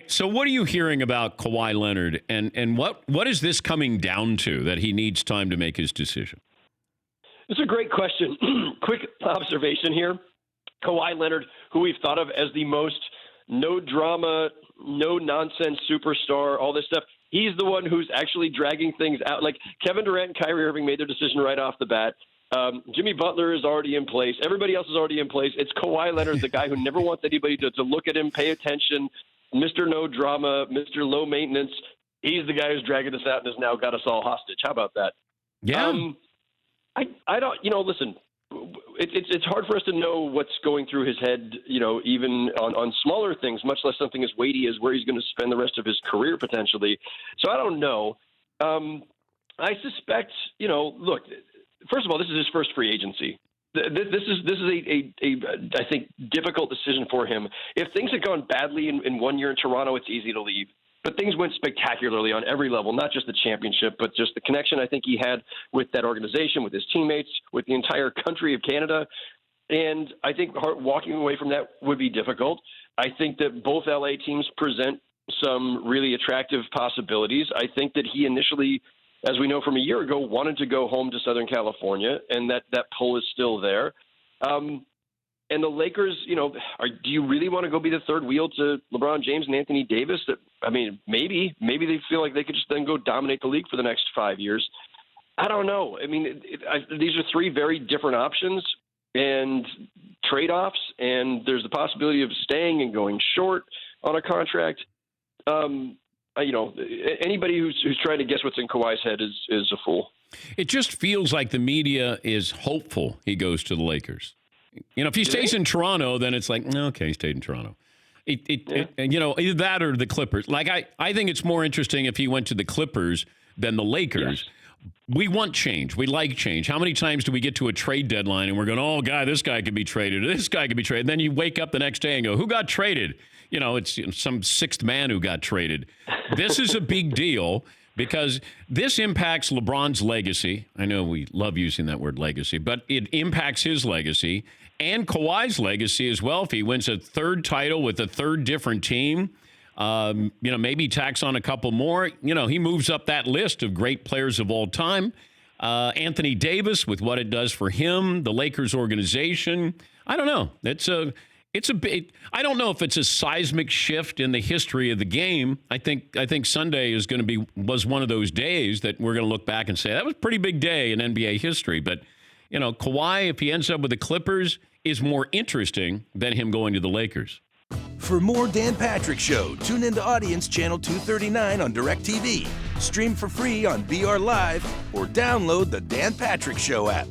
So what are you hearing about Kawhi Leonard, and what is this coming down to that he needs time to make his decision? It's a great question. Quick observation here. Kawhi Leonard, who we've thought of as the most no drama, no nonsense superstar, all this stuff, he's the one who's actually dragging things out. Like Kevin Durant and Kyrie Irving made their decision right off the bat. Jimmy Butler is already in place. Everybody else is already in place. It's Kawhi Leonard, the guy who never wants anybody to look at him, pay attention, Mr. No Drama, Mr. Low Maintenance. He's the guy who's dragging us out and has now got us all hostage. How about that? Yeah. I don't, listen, it's hard for us to know what's going through his head, even on smaller things, much less something as weighty as where he's going to spend the rest of his career potentially. So I don't know. I suspect, look, first of all, this is his first free agency. This is a I think, difficult decision for him. If things had gone badly in 1 year in Toronto, it's easy to leave. But things went spectacularly on every level, not just the championship, but just the connection I think he had with that organization, with his teammates, with the entire country of Canada. And I think walking away from that would be difficult. I think that both LA teams present some really attractive possibilities. I think that he initially, as we know from a year ago, wanted to go home to Southern California, and that pull is still there. And the Lakers, do you really want to go be the third wheel to LeBron James and Anthony Davis? Maybe they feel like they could just then go dominate the league for the next 5 years. I don't know. These are three very different options and trade-offs, and there's the possibility of staying and going short on a contract. Anybody who's trying to guess what's in Kawhi's head is a fool. It just feels like the media is hopeful he goes to the Lakers. If he stays in Toronto, then it's like, okay, he stayed in Toronto. Either that or the Clippers. Like, I think it's more interesting if he went to the Clippers than the Lakers. Yes. We want change. We like change. How many times do we get to a trade deadline and we're going, oh, this guy could be traded. This guy could be traded. And then you wake up the next day and go, who got traded? It's some sixth man who got traded. This is a big deal because this impacts LeBron's legacy. I know we love using that word legacy, but it impacts his legacy and Kawhi's legacy as well. If he wins a third title with a third different team, maybe tacks on a couple more. He moves up that list of great players of all time. Anthony Davis, with what it does for him, the Lakers organization. I don't know. It's a big. I don't know if it's a seismic shift in the history of the game. I think Sunday was one of those days that we're going to look back and say that was a pretty big day in NBA history. But Kawhi, if he ends up with the Clippers, is more interesting than him going to the Lakers. For more Dan Patrick Show, tune into Audience Channel 239 on DirecTV. Stream for free on BR Live or download the Dan Patrick Show app.